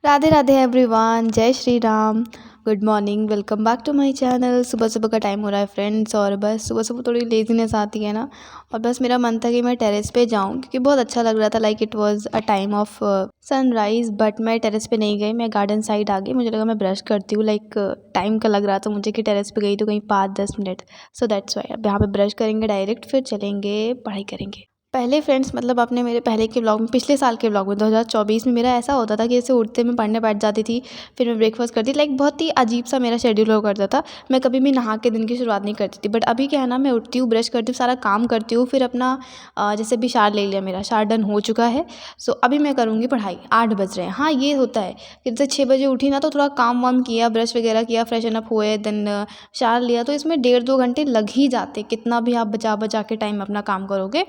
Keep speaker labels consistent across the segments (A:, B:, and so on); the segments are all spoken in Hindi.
A: राधे राधे एवरीवन, जय Shri Ram. Good morning, welcome back to my channel. सुबह सुबह का टाइम हो रहा है फ्रेंड्स, और बस सुबह सुबह थोड़ी लेजीनेस आती है ना। और बस मेरा मन था कि मैं टेरेस पे जाऊं क्योंकि बहुत अच्छा लग रहा था, like it was a time of sunrise. But मैं टेरेस पे नहीं गई, मैं गार्डन साइड आ गई। मुझे लगा मैं ब्रश करती हूँ, लाइक टाइम का लग रहा था मुझे कि टेरेस पे गई तो कहीं 5-10 मिनट। सो दैट्स वाई अब यहाँ पे ब्रश करेंगे डायरेक्ट, फिर चलेंगे पढ़ाई करेंगे। पहले फ्रेंड्स, मतलब आपने मेरे पहले के व्लॉग में, पिछले साल के व्लॉग में 2024 में मेरा ऐसा होता था कि जैसे उठते मैं पढ़ने बैठ जाती थी। फिर मैं ब्रेकफास्ट करती, लाइक बहुत ही अजीब सा मेरा शेड्यूल हुआ करता था। मैं कभी भी नहा के दिन की शुरुआत नहीं करती थी। बट अभी क्या है ना, मैं उठती हूँ, ब्रश करती हूँ, सारा काम करती हूँ, फिर अपना जैसे भी शार ले लिया, मेरा शार डन हो चुका है। सो अभी मैं करूँगी पढ़ाई। 8 बज रहे हैं। हाँ, ये होता है कि जैसे 6 बजे उठी ना, तो थोड़ा काम वाम किया, ब्रश वगैरह किया, फ्रेशन अप हुए, देन शार लिया, तो इसमें 1.5-2 घंटे लग ही जाते, कितना भी आप बचा बचा के टाइम अपना काम करोगे।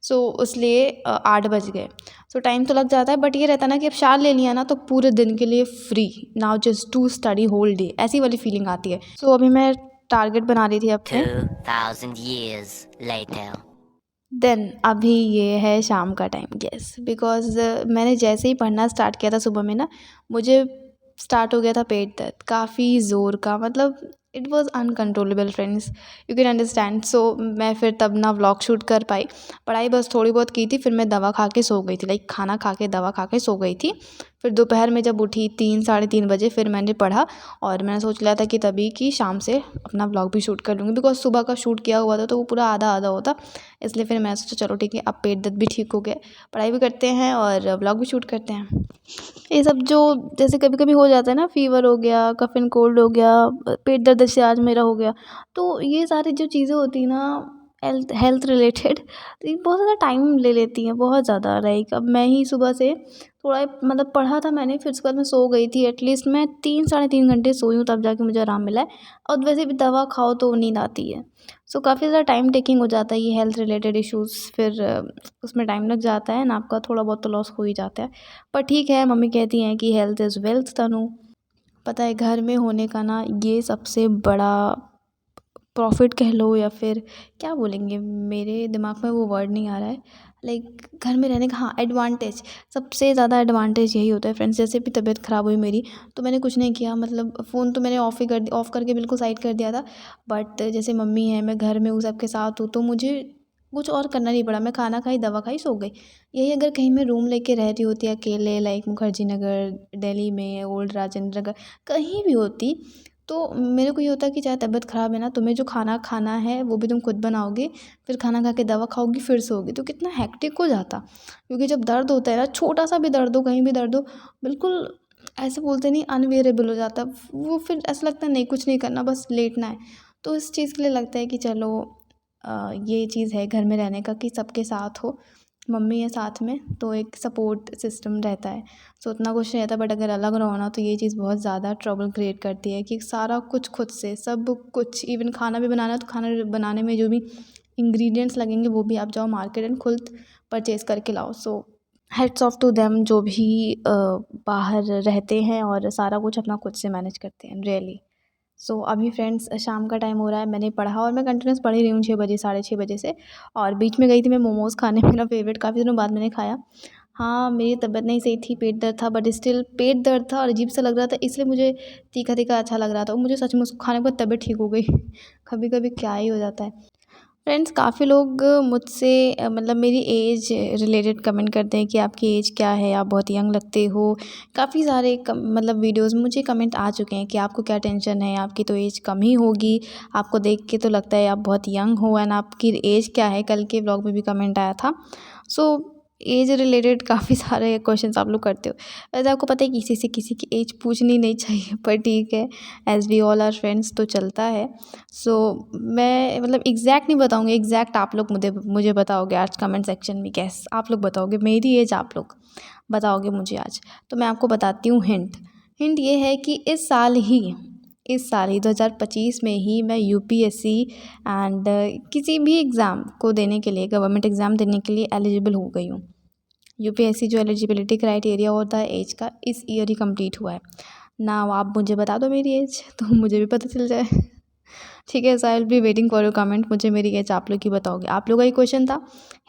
A: सो इसलिए 8 बज गए। सो टाइम तो लग जाता है, बट ये रहता है ना कि अब शार ले लिया ना, तो पूरे दिन के लिए free, now just to study whole day, ऐसी वाली फीलिंग आती है। सो अभी मैं टारगेट बना रही थी अपने।
B: 2000 years later.
A: देन अभी ये है शाम का टाइम, यस, बिकॉज मैंने जैसे ही पढ़ना स्टार्ट किया था सुबह में ना, मुझे स्टार्ट हो गया था पेट दर्द, काफ़ी ज़ोर का, मतलब it was uncontrollable friends, you can understand. So मैं फिर तब ना व्लॉग शूट कर पाई। पढ़ाई बस थोड़ी बहुत की थी, फिर मैं दवा खा के सो गई थी, लाइक खाना खा के दवा खा के सो गई थी। फिर दोपहर में जब उठी 3-3:30 बजे, फिर मैंने पढ़ा। और मैंने सोच लिया था कि तभी कि शाम से अपना व्लॉग भी शूट कर लूँगी, बिकॉज सुबह का शूट किया हुआ था तो वो पूरा आधा आधा होता। इसलिए फिर मैं सोचा चलो ठीक है, अब पेट दर्द भी ठीक हो गया, पढ़ाई भी करते हैं और व्लॉग भी शूट करते हैं। ये सब जो जैसे कभी कभी हो जाता है ना, फीवर हो गया, कफ एंड कोल्ड हो गया, पेट दर्द जैसे आज मेरा हो गया, तो ये सारी जो चीज़ें होती हैं ना, हेल्थ हेल्थ रिलेटेड, तो ये बहुत ज़्यादा टाइम ले लेती हैं, बहुत ज़्यादा। लाइक अब मैं ही सुबह से थोड़ा मतलब पढ़ा था मैंने, फिर उसके बाद मैं सो गई थी। एटलीस्ट मैं 3-3.5 घंटे सोई हूँ, तब जाके मुझे आराम मिला है। और वैसे भी दवा खाओ तो नींद आती है। सो काफ़ी ज़्यादा टाइम टेकिंग हो जाता है ये हेल्थ रिलेटेड इश्यूज़, फिर उसमें टाइम लग जाता है ना, आपका थोड़ा बहुत तो लॉस हो ही जाता है। पर ठीक है, मम्मी कहती हैं कि हेल्थ इज़ वेल्थ तनु। पता है, घर में होने का ना ये सबसे बड़ा प्रॉफ़िट कह लो, या फिर क्या बोलेंगे, मेरे दिमाग में वो वर्ड नहीं आ रहा है। लाइक घर में रहने का, हाँ, एडवांटेज, सबसे ज़्यादा एडवांटेज यही होता है फ्रेंड्स। जैसे भी तबीयत ख़राब हुई मेरी, तो मैंने कुछ नहीं किया, मतलब फ़ोन तो मैंने ऑफ़ करके बिल्कुल साइड कर दिया था। बट जैसे मम्मी है, मैं घर में हूँ, सबके साथ हूँ, तो मुझे कुछ और करना नहीं पड़ा। मैं खाना खाई, दवा खाई, सो गई। यही अगर कहीं मैं रूम लेके रह रही होती अकेले, लाइक मुखर्जी नगर, दिल्ली में, ओल्ड राजेंद्र नगर, कहीं भी होती, तो मेरे को ये होता है कि चाहे तबीयत ख़राब है ना, तुम्हें जो खाना खाना है वो भी तुम खुद बनाओगे, फिर खाना खा के दवा खाओगी, फिर सोओगी, तो कितना हेक्टिक हो जाता। क्योंकि जब दर्द होता है ना, छोटा सा भी दर्द हो, कहीं भी दर्द हो, बिल्कुल ऐसे बोलते नहीं, अनबियरेबल हो जाता। वो फिर ऐसा लगता है नहीं, कुछ नहीं करना, बस लेटना है। तो इस चीज़ के लिए लगता है कि चलो ये चीज़ है घर में रहने का, कि सबके साथ हो, मम्मी है साथ में, तो एक सपोर्ट सिस्टम रहता है। सो उतना कुछ नहीं रहता। बट अगर अलग रहो ना, तो ये चीज़ बहुत ज़्यादा ट्रबल क्रिएट करती है कि सारा कुछ खुद से, सब कुछ, इवन खाना भी बनाना है तो खाना बनाने में जो भी इंग्रेडिएंट्स लगेंगे वो भी आप जाओ मार्केट एंड खुद परचेज़ करके लाओ। सो हेड्स ऑफ टू देम जो भी बाहर रहते हैं और सारा कुछ अपना खुद से मैनेज करते हैं, रियली। सो अभी फ्रेंड्स शाम का टाइम हो रहा है, मैंने पढ़ा और मैं कंटिन्यूस पढ़ ही रही हूँ 6 बजे, 6:30 बजे से। और बीच में गई थी मैं मोमोज़ खाने, मेरा फेवरेट, काफ़ी दिनों बाद मैंने खाया। हाँ, मेरी तबीयत नहीं सही थी, पेट दर्द था, बट स्टिल पेट दर्द था और अजीब सा लग रहा था, इसलिए मुझे तीखा तीखा अच्छा लग रहा था, और मुझे सच में उसको खाने के बाद तबीयत ठीक हो गई। कभी कभी क्या ही हो जाता है। फ्रेंड्स, काफ़ी लोग मुझसे मतलब मेरी एज रिलेटेड कमेंट करते हैं कि आपकी एज क्या है, आप बहुत यंग लगते हो। काफ़ी सारे मतलब वीडियोस में मुझे कमेंट आ चुके हैं कि आपको क्या टेंशन है, आपकी तो एज कम ही होगी, आपको देख के तो लगता है आप बहुत यंग हो, एंड आपकी एज क्या है। कल के व्लॉग में भी कमेंट आया था। सो एज रिलेटेड काफ़ी सारे क्वेश्चंस आप लोग करते हो। वैसे आपको पता है किसी से किसी की एज पूछनी नहीं चाहिए, पर ठीक है, as we all are friends, तो चलता है। सो मैं मतलब एग्जैक्ट नहीं बताऊँगी, एग्जैक्ट आप लोग मुझे मुझे बताओगे आज कमेंट सेक्शन में, गैस आप लोग बताओगे मेरी एज, आप लोग बताओगे मुझे आज। तो मैं आपको बताती हूँ हिंट। हिंट ये है कि इस साल ही 2025 में ही मैं यूपीएससी एंड किसी भी एग्ज़ाम को देने के लिए, गवर्नमेंट एग्ज़ाम देने के लिए एलिजिबल हो गई हूँ। यूपीएससी जो एलिजिबिलिटी क्राइटेरिया होता है एज का, इस ईयर ही कंप्लीट हुआ है ना। आप मुझे बता दो मेरी एज, तो मुझे भी पता चल जाए। ठीक है, so I will be waiting for your comment. मुझे मेरी कैच आप लोग की बताओगे। आप लोगों का ही क्वेश्चन था,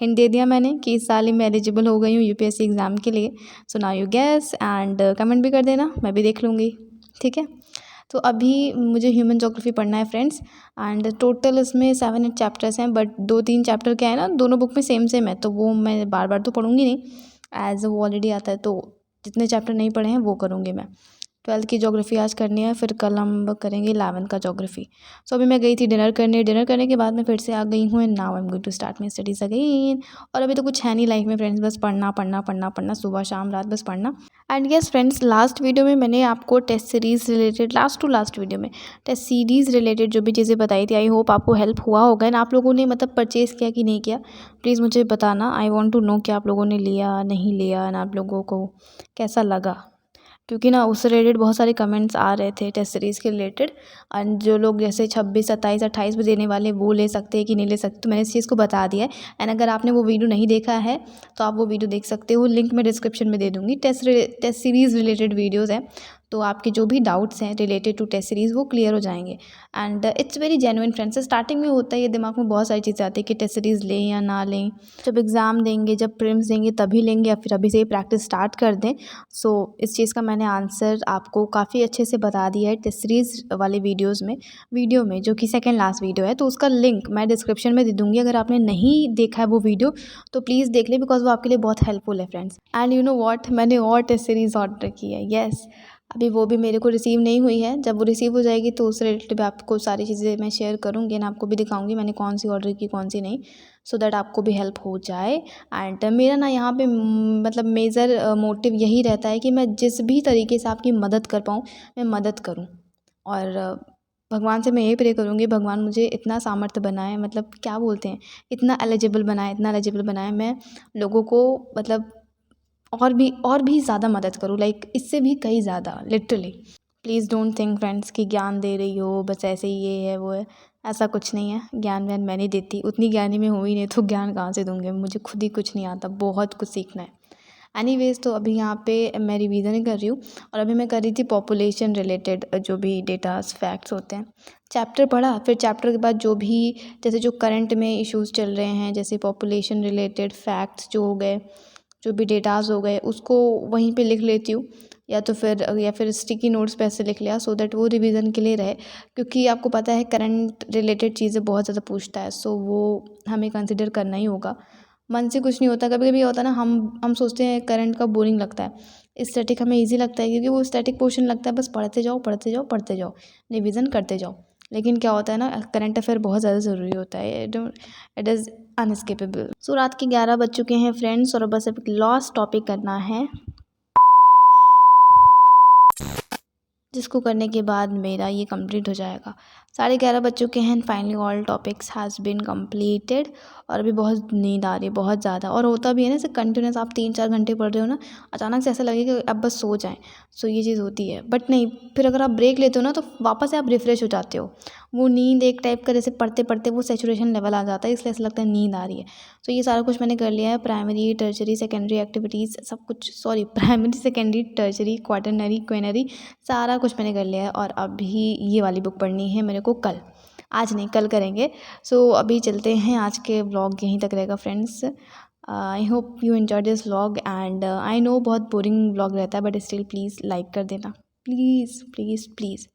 A: हिंट दे दिया मैंने कि इस साल ही मैं एलिजिबल हो गई हूँ यूपीएससी एग्ज़ाम के लिए। So now you gas and comment भी कर देना, मैं भी देख लूँगी। ठीक है, तो अभी मुझे ह्यूमन ज्योग्राफी पढ़ना है फ्रेंड्स, एंड टोटल इसमें 7-8 चैप्टर्स हैं, बट 2-3 चैप्टर क्या है ना, दोनों बुक में सेम सेम है, तो वो मैं बार बार तो पढ़ूंगी नहीं, एज वो ऑलरेडी आता है। तो जितने चैप्टर नहीं पढ़े हैं वो करूँगी मैं। 12th की ज्योग्राफी आज करनी है, फिर कल हम करेंगे 11th का ज्योग्राफी। सो अभी मैं गई थी डिनर करने, डिनर करने के बाद मैं फिर से आ गई हूँ, and now I am going to start my studies again. और अभी तो कुछ है नहीं लाइफ में फ्रेंड्स, बस पढ़ना पढ़ना पढ़ना पढ़ना, सुबह शाम रात बस पढ़ना। And yes friends, last video में मैंने आपको test series related, last to last video में टेस्ट सीरीज़ रिलेटेड जो भी चीज़ें बताई थी, आई होप आपको हेल्प हुआ होगा। एंड आप लोगों ने मतलब परचेज़ किया कि नहीं किया, प्लीज़ मुझे बताना। आई वॉन्ट टू नो कि आप लोगों ने लिया नहीं लिया, एंड आप लोगों को कैसा लगा, क्योंकि ना उससे रिलेटेड बहुत सारे कमेंट्स आ रहे थे टेस्ट सीरीज़ के रिलेटेड। एंड जो लोग जैसे 26, 27, 28 में देने वाले वो ले सकते हैं कि नहीं ले सकते, तो मैंने इस चीज़ को बता दिया है। एंड अगर आपने वो वीडियो नहीं देखा है तो आप वो वीडियो देख सकते हो, लिंक मैं डिस्क्रिप्शन में दे दूँगी। टेस्ट सीरीज़ रिलेटेड वीडियोज़ हैं, तो आपके जो भी डाउट्स हैं रिलेटेड टू टेस्ट सीरीज़ वो क्लियर हो जाएंगे। And it's very genuine friends. Starting में होता है ये, दिमाग में बहुत सारी चीज़ें आती है कि टेस्ट सीरीज़ लें या ना लें, जब एग्ज़ाम देंगे, जब प्रीलिम्स देंगे तभी लेंगे, या फिर अभी से ही प्रैक्टिस स्टार्ट कर दें। सो इस चीज़ का मैंने आंसर आपको काफ़ी अच्छे से बता दिया है टेस्ट सीरीज़ वाले वीडियो में जो कि सेकंड लास्ट वीडियो है, तो उसका लिंक मैं डिस्क्रिप्शन में दे दूँगी। अगर आपने नहीं देखा है वो वीडियो तो प्लीज़ देख लें, बिकॉज वो आपके लिए बहुत हेल्पफुल है friends. And you know what, मैंने और टेस्ट सीरीज़ ऑर्डर की है। येस, अभी वो भी मेरे को रिसीव नहीं हुई है। जब वो रिसीव हो जाएगी तो उस रिलेटेड आपको सारी चीज़ें मैं शेयर करूँगी, एंड आपको भी दिखाऊंगी मैंने कौन सी ऑर्डर की कौन सी नहीं, सो दैट आपको भी हेल्प हो जाए। एंड मेरा ना यहाँ पे मतलब मेजर मोटिव यही रहता है कि मैं जिस भी तरीके से आपकी मदद कर पाऊँ मैं मदद करूँ। और भगवान से मैं यही प्रे करूँगी, भगवान मुझे इतना सामर्थ्य बनाए, मतलब क्या बोलते हैं, इतना एलिजिबल बनाए, इतना एलिजिबल बनाए, मैं लोगों को मतलब और भी ज़्यादा मदद करूँ, लाइक इससे भी कहीं ज़्यादा, literally. Please don't think friends कि ज्ञान दे रही हो बस ऐसे ही, ये है वो है, ऐसा कुछ नहीं है। ज्ञान व्यान मैं नहीं देती, उतनी ज्ञानी मैं हूँ ही नहीं, तो ज्ञान कहाँ से दूँगी, मुझे खुद ही कुछ नहीं आता, बहुत कुछ सीखना है। एनीवेज, तो अभी यहाँ पे मैं रिवीजन ही कर रही हूँ, और अभी मैं कर रही थी पॉपुलेशन रिलेटेड जो भी डेटास फैक्ट्स होते हैं। चैप्टर पढ़ा, फिर चैप्टर के बाद जो भी जैसे जो करंट में इश्यूज़ चल रहे हैं, जैसे पॉपुलेशन रिलेटेड फैक्ट्स जो हो गए, जो भी डेटास हो गए, उसको वहीं पे लिख लेती हूँ, या फिर स्टिकी नोट्स पे ऐसे लिख लिया, सो दैट वो रिवीजन के लिए रहे। क्योंकि आपको पता है करंट रिलेटेड चीज़ें बहुत ज़्यादा पूछता है, सो वो हमें कंसिडर करना ही होगा। मन से कुछ नहीं होता, कभी कभी होता है ना, हम सोचते हैं करंट का बोरिंग लगता है, स्टैटिक हमें ईजी लगता है, क्योंकि वो स्टैटिक पोर्शन लगता है बस पढ़ते जाओ पढ़ते जाओ पढ़ते जाओ, रिवीजन करते जाओ। लेकिन क्या होता है ना, करंट अफेयर बहुत ज़्यादा ज़रूरी होता है, इट इज़ अनस्केपेबल। सो रात के 11 बज चुके हैं फ्रेंड्स, और बस अब एक लास्ट टॉपिक करना है, जिसको करने के बाद मेरा ये कंप्लीट हो जाएगा। 11:30 बज चुके हैं, finally all topics has been completed. और अभी बहुत नींद आ रही है, बहुत ज़्यादा। और होता भी है ना, ऐसे कंटिन्यूस आप 3-4 घंटे पढ़ रहे हो ना, अचानक से ऐसा लगेगा कि अब बस सो जाएं। सो ये चीज़ होती है, बट नहीं, फिर अगर आप ब्रेक लेते हो ना तो वापस से आप रिफ़्रेश हो जाते हो। वो नींद एक टाइप का, जैसे पढ़ते पढ़ते वो सैचुरेशन लेवल आ जाता है, इसलिए ऐसा लगता है नींद आ रही है। तो ये सारा कुछ मैंने कर लिया है, प्राइमरी टर्शरी सेकेंडरी एक्टिविटीज़ सब कुछ, sorry primary secondary tertiary quaternary quinary सारा कुछ मैंने कर लिया है। और अभी ये वाली बुक पढ़नी है मेरे को कल, आज नहीं कल करेंगे। सो अभी चलते हैं, आज के व्लॉग यहीं तक रहेगा friends. I hope you enjoy this vlog, and I know बहुत बोरिंग व्लॉग रहता है, बट स्टिल प्लीज़ लाइक कर देना, please please please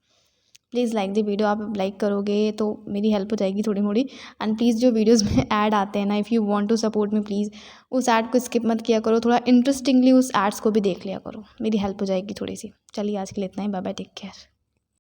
A: please like the video. आप लाइक करोगे तो मेरी हेल्प हो जाएगी थोड़ी मोड़ी। एंड प्लीज़ जो वीडियोज़ में ऐड आते हैं ना, if you want to support me, please उस ऐड को स्किप मत किया करो, थोड़ा इंटरेस्टिंगली उस एड्स को भी देख लिया करो, मेरी हेल्प हो जाएगी थोड़ी सी। चलिए आज के लिए इतना ही, बाय बाय, टेक केयर।